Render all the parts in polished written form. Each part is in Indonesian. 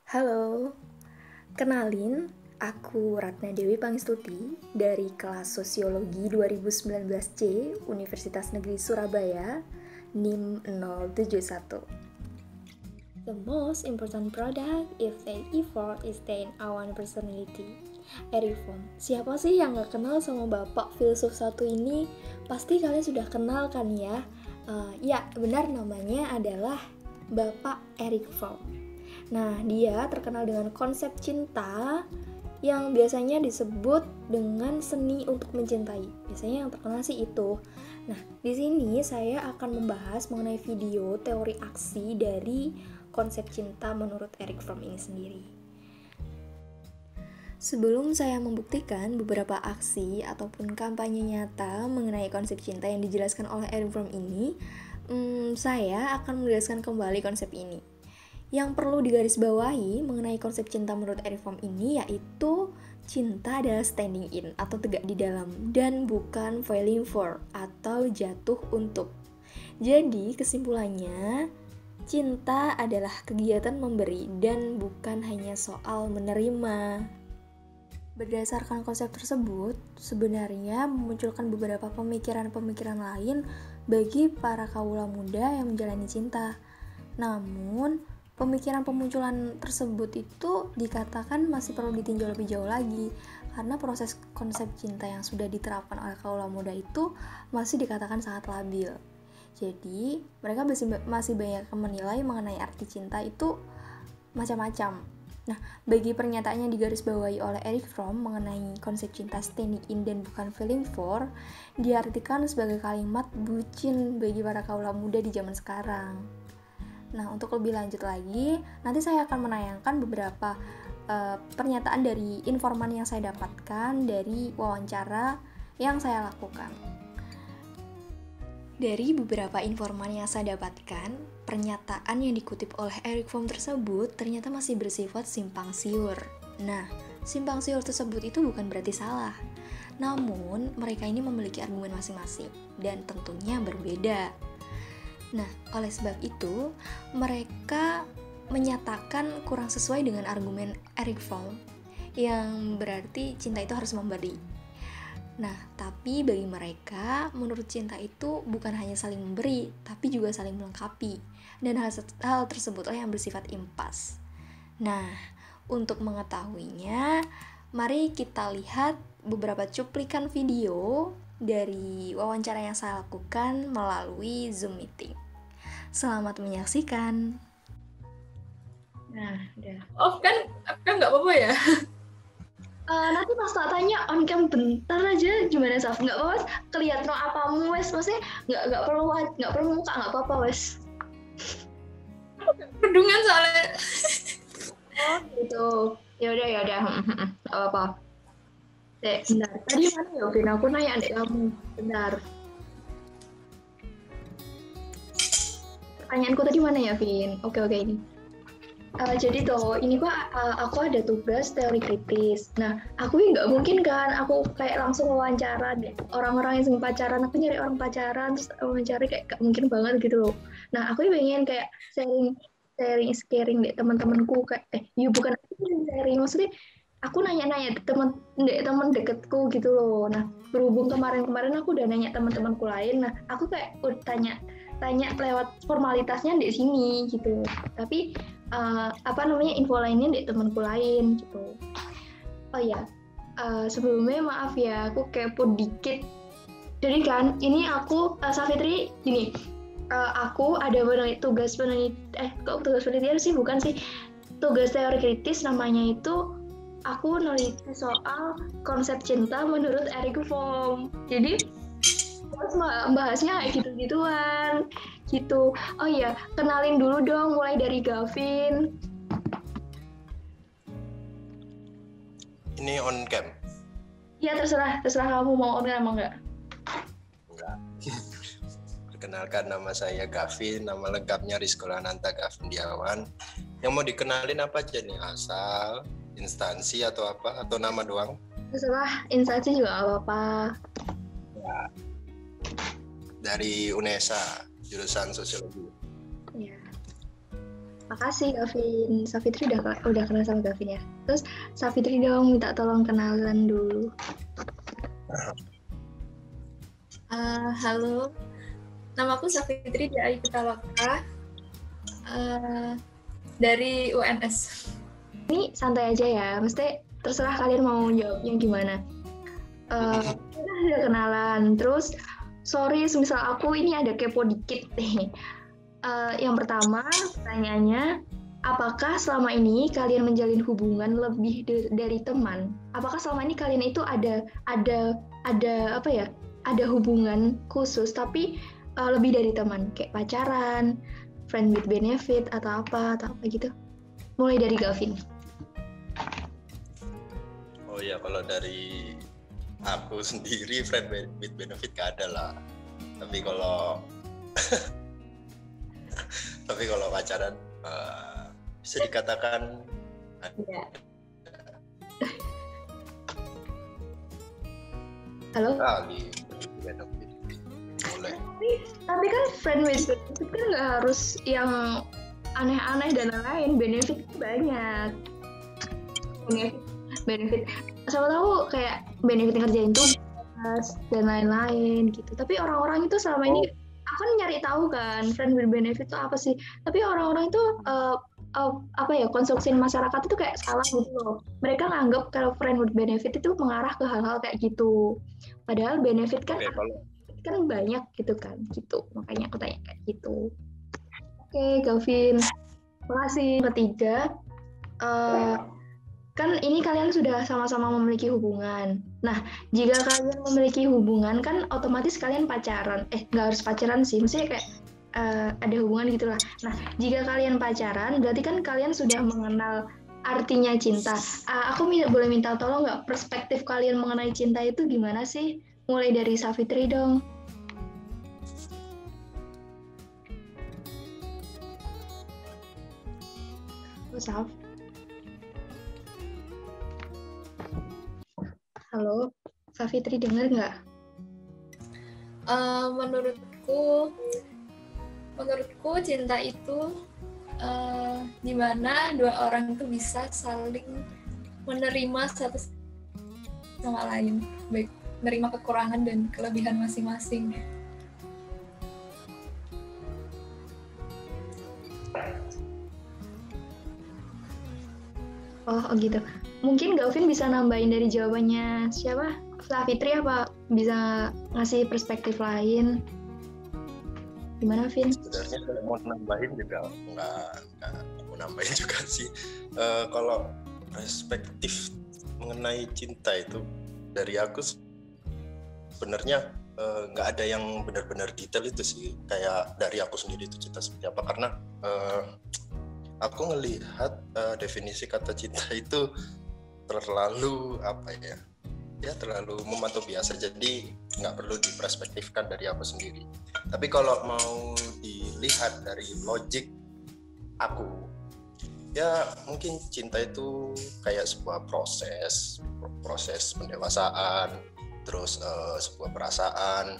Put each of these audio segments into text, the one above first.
Halo, kenalin, aku Ratna Dewi Pangestuti dari kelas Sosiologi 2019C Universitas Negeri Surabaya, NIM 071. The most important product if they effort is their own personality. Eric Fromm. Siapa sih yang gak kenal sama bapak filsuf satu ini? Pasti kalian sudah kenal kan ya? Ya, benar namanya adalah Bapak Eric Fromm. Nah, dia terkenal dengan konsep cinta yang biasanya disebut dengan seni untuk mencintai. Biasanya yang terkenal sih itu. Nah, di sini saya akan membahas mengenai video teori aksi dari konsep cinta menurut Eric Fromm ini sendiri. Sebelum saya membuktikan beberapa aksi ataupun kampanye nyata mengenai konsep cinta yang dijelaskan oleh Eric Fromm ini, saya akan menjelaskan kembali konsep ini. Yang perlu digarisbawahi mengenai konsep cinta menurut Eric Fromm ini yaitu cinta adalah standing in atau tegak di dalam dan bukan falling for atau jatuh untuk. Jadi kesimpulannya, cinta adalah kegiatan memberi dan bukan hanya soal menerima. Berdasarkan konsep tersebut, sebenarnya memunculkan beberapa pemikiran-pemikiran lain bagi para kaula muda yang menjalani cinta. Namun, pemikiran pemunculan tersebut itu dikatakan masih perlu ditinjau lebih jauh lagi karena proses konsep cinta yang sudah diterapkan oleh kaula muda itu masih dikatakan sangat labil. Jadi, mereka masih banyak menilai mengenai arti cinta itu macam-macam. Nah, bagi pernyataan yang digarisbawahi oleh Eric Fromm mengenai konsep cinta standing in dan bukan feeling for, diartikan sebagai kalimat bucin bagi para kaula muda di zaman sekarang. Nah, untuk lebih lanjut lagi, nanti saya akan menayangkan beberapa pernyataan dari informan yang saya dapatkan dari wawancara yang saya lakukan. Dari beberapa informan yang saya dapatkan, pernyataan yang dikutip oleh Eric Fromm tersebut ternyata masih bersifat simpang siur. Nah, simpang siur tersebut itu bukan berarti salah. Namun, mereka ini memiliki argumen masing-masing dan tentunya berbeda. Nah, oleh sebab itu, mereka menyatakan kurang sesuai dengan argumen Eric Fromm yang berarti cinta itu harus memberi. Nah, tapi bagi mereka, menurut cinta itu bukan hanya saling memberi, tapi juga saling melengkapi. Dan hal tersebutlah yang bersifat impas. Nah, untuk mengetahuinya, mari kita lihat beberapa cuplikan video dari wawancara yang saya lakukan melalui Zoom meeting. Selamat menyaksikan. Nah, udah. Off kan nggak apa-apa ya? Nanti pas tak tanya on cam bentar aja gimana Saf? Nggak apa-apa, kelihatan no apamu wes, maksudnya nggak perlu muka, nggak apa-apa wes. Kerudungan soalnya. Oh gitu. Ya udah, nggak apa-apa. Bentar. Tadi mana ya, Vin? Aku nanya adek kamu. Bentar. Pertanyaanku tadi mana ya, Vin? Oke ini. Jadi tuh, ini aku ada tugas teori kritis. Nah, aku nggak mungkin kan, aku kayak langsung wawancara deh orang-orang yang sering pacaran. Aku nyari orang pacaran, terus wawancara kayak gak mungkin banget gitu loh. Nah, aku pengen kayak sharing deh teman-temanku kayak, bukan aku yang sharing, maksudnya aku nanya-nanya teman deketku gitu loh. Nah, berhubung kemarin aku udah nanya teman-temanku lain, nah aku kayak udah tanya lewat formalitasnya di sini gitu. Tapi info lainnya di temanku lain gitu. Oh ya, sebelumnya maaf ya, aku kepo dikit. Jadi kan, ini aku Safitri gini, aku ada tugas penelitian sih, bukan sih, tugas teori kritis namanya itu. Aku neliti soal konsep cinta menurut Eric Fromm. Jadi bahasnya kayak gitu-gituan gitu. Oh iya, kenalin dulu dong, mulai dari Gavin. Ini on cam? Ya terserah kamu mau on cam atau enggak. Perkenalkan, nama saya Gavin, nama lengkapnya Rizko Lananta Gavindiawan. Yang mau dikenalin apa aja nih? Asal, instansi atau apa? Atau nama doang? Terserah, instansi juga nggak apa-apa. Ya. Dari UNESA, jurusan Sosiologi. Ya. Makasih Gavin. Savitri udah kenal sama Gavin ya. Terus Savitri dong minta tolong kenalan dulu. Halo, nama aku Savitri dari Pitaloka dari UNS. Ini santai aja ya, mesti terserah kalian mau jawabnya gimana. Kita udah kenalan, terus sorry semisal aku ini ada kepo dikit nih. Yang pertama pertanyaannya, apakah selama ini kalian menjalin hubungan lebih dari teman? Apakah selama ini kalian itu ada apa ya? Ada hubungan khusus tapi lebih dari teman, kayak pacaran, friend with benefit atau apa gitu. Mulai dari Gavin. Oh ya, kalau dari aku sendiri friend with benefit gak ada lah. Tapi kalau pacaran bisa dikatakan ya. Halo? Kali benefit boleh. Tapi kan friend with benefit kan nggak harus yang aneh-aneh dan lain-lain. Benefit banyak. Benefit. Siapa tahu kayak benefit ngerjain tugas dan lain-lain gitu. Tapi orang-orang itu selama ini aku kan nyari tahu kan friend with benefit itu apa sih. Tapi orang-orang itu apa ya, konstruksi masyarakat itu kayak salah gitu loh. Mereka nganggap kalau friend with benefit itu mengarah ke hal-hal kayak gitu. Padahal benefit kan kan banyak gitu kan gitu. Makanya aku tanya kayak gitu. Oke, Gavin. Makasih. Ketiga, kan ini kalian sudah sama-sama memiliki hubungan. Nah, jika kalian memiliki hubungan kan otomatis kalian pacaran. Nggak harus pacaran sih, maksudnya kayak ada hubungan gitulah. Nah, jika kalian pacaran, berarti kan kalian sudah mengenal artinya cinta. Aku boleh minta tolong nggak, perspektif kalian mengenai cinta itu gimana sih? Mulai dari Savitri dong. Saf. Halo, Savitri dengar nggak? Menurutku cinta itu di mana dua orang itu bisa saling menerima satu sama lain, baik menerima kekurangan dan kelebihan masing-masing. Oh gitu. Mungkin Gavin bisa nambahin dari jawabannya siapa? Savitri apa bisa ngasih perspektif lain? Gimana, Vin? Sebenarnya kalau mau nambahin juga nggak mau nambahin juga sih. Kalau perspektif mengenai cinta itu dari aku sebenarnya nggak ada yang benar-benar detail itu sih. Kayak dari aku sendiri itu cinta seperti apa, karena aku ngelihat definisi kata cinta itu terlalu terlalu memantau biasa, jadi nggak perlu diperspektifkan dari aku sendiri. Tapi kalau mau dilihat dari logik aku, ya mungkin cinta itu kayak sebuah proses pendewasaan, terus sebuah perasaan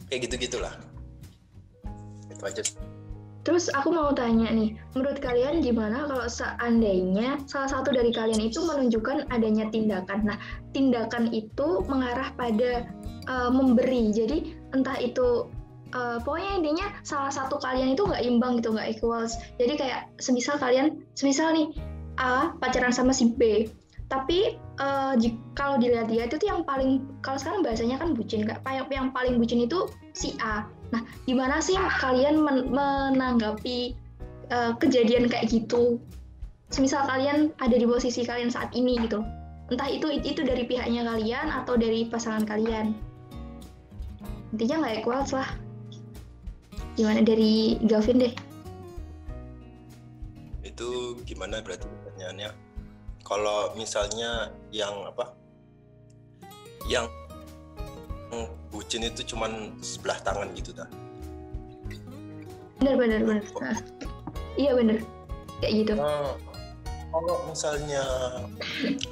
kayak gitu-gitulah. Itu aja. Terus aku mau tanya nih, menurut kalian gimana kalau seandainya salah satu dari kalian itu menunjukkan adanya tindakan? Nah, tindakan itu mengarah pada memberi. Jadi entah itu pokoknya intinya salah satu kalian itu nggak imbang gitu, nggak equals. Jadi kayak semisal nih A pacaran sama si B, tapi kalau dilihat-lihat itu yang paling, kalau sekarang bahasanya kan bucin, yang paling bucin itu si A. Nah, gimana sih kalian menanggapi kejadian kayak gitu? Semisal kalian ada di posisi kalian saat ini gitu, entah itu dari pihaknya kalian atau dari pasangan kalian. Intinya nggak equals lah. Gimana dari Gavin deh? Itu gimana berarti pertanyaannya? Kalau misalnya yang bucin itu cuman sebelah tangan gitu dah. Bener. Nah, iya bener, kayak gitu. Kalau misalnya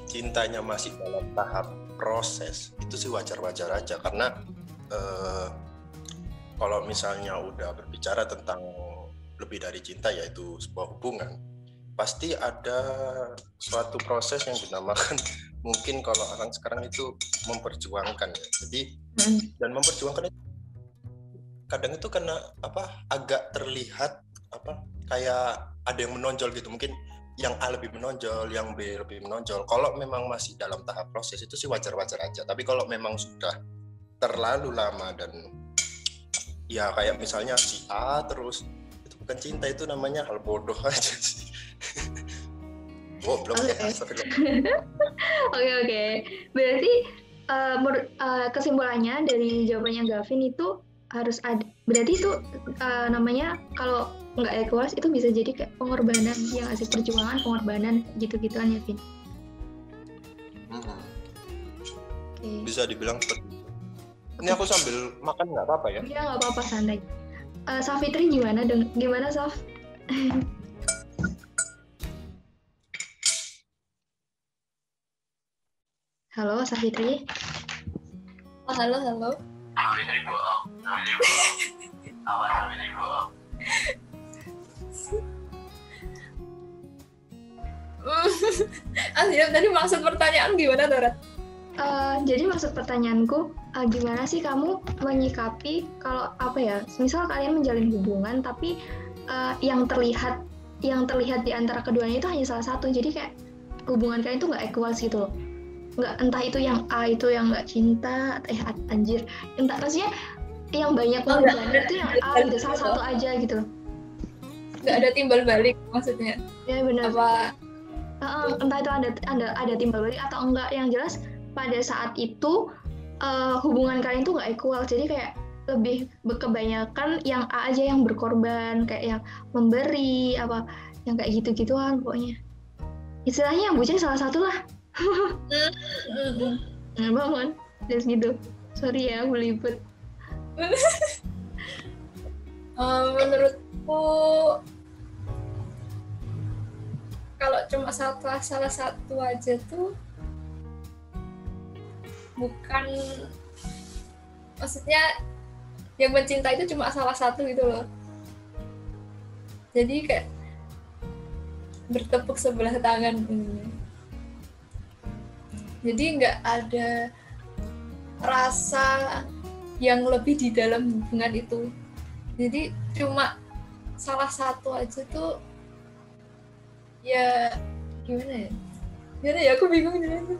cintanya masih dalam tahap proses, itu sih wajar-wajar aja, karena kalau misalnya udah berbicara tentang lebih dari cinta, yaitu sebuah hubungan, pasti ada suatu proses yang dinamakan mungkin kalau orang sekarang itu memperjuangkan ya. Jadi dan memperjuangkan itu kadang itu karena agak terlihat kayak ada yang menonjol gitu, mungkin yang A lebih menonjol, yang B lebih menonjol. Kalau memang masih dalam tahap proses itu sih wajar-wajar aja. Tapi kalau memang sudah terlalu lama dan ya kayak misalnya si A terus, itu bukan cinta, itu namanya hal bodoh aja sih. Belum ya. Oke. Berarti kesimpulannya dari jawabannya Gavin itu harus ada. Berarti itu namanya kalau nggak equals itu bisa jadi kayak pengorbanan, yang ngasih perjuangan, pengorbanan gitu-gituan ya, Vin. Okay. Bisa dibilang seperti itu. Ini aku sambil makan nggak apa-apa ya? Iya, nggak apa-apa, santai. Safitri gimana? Gimana, Saf? Halo, Safitri. Halo. Jadi maksud pertanyaan gimana, Dora? Jadi maksud pertanyaanku, gimana sih kamu menyikapi kalau misal kalian menjalin hubungan tapi yang terlihat di antara keduanya itu hanya salah satu, jadi kayak hubungan kalian itu nggak equals gitu loh, nggak, entah itu yang A itu yang nggak cinta, entah maksudnya yang banyak pengorbanan itu yang A gitu, salah satu aja gitu loh, nggak ada timbal balik maksudnya. Ya benar. Entah itu ada timbal balik atau enggak, yang jelas pada saat itu hubungan kalian tuh nggak equal, jadi kayak lebih kebanyakan yang A aja yang berkorban, kayak yang memberi yang kayak gitu-gituan pokoknya. Istilahnya yang bucin salah satu lah. Nah bangun, dan gitu. Sorry ya, belibet. Menurutku kalau cuma salah satu aja tuh bukan, maksudnya yang mencinta itu cuma salah satu gitu loh. Jadi kayak bertepuk sebelah tangan. Jadi nggak ada rasa yang lebih di dalam hubungan itu. Jadi cuma salah satu aja tuh ya gimana ya, aku bingung jelasin.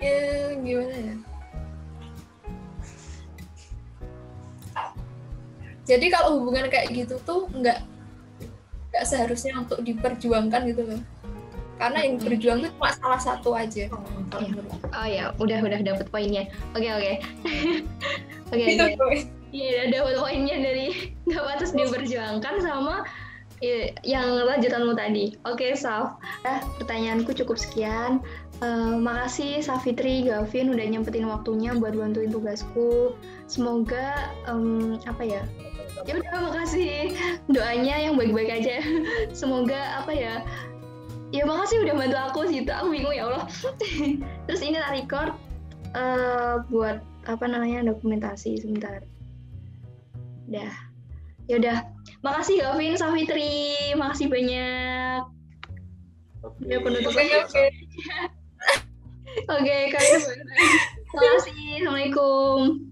Ya gimana ya, jadi kalau hubungan kayak gitu tuh nggak seharusnya untuk diperjuangkan gitu loh, karena yang berjuang tuh cuma salah satu aja. Oh ya, udah dapet poinnya. Oke. Iya, dapet poinnya dari nggak pantas diperjuangkan sama yang lanjutanmu tadi. Oke, Saf. Pertanyaanku cukup sekian. Makasih Safitri, Gavin udah nyempetin waktunya buat bantuin tugasku. Semoga ya udah, makasih doanya yang baik-baik aja. Semoga ya makasih udah bantu aku sih, aku bingung ya Allah. Terus ini tak record buat dokumentasi sebentar. Ya udah, makasih Gavin, Safitri, makasih banyak. Udah penutup. Oke, kalian makasih. Assalamualaikum.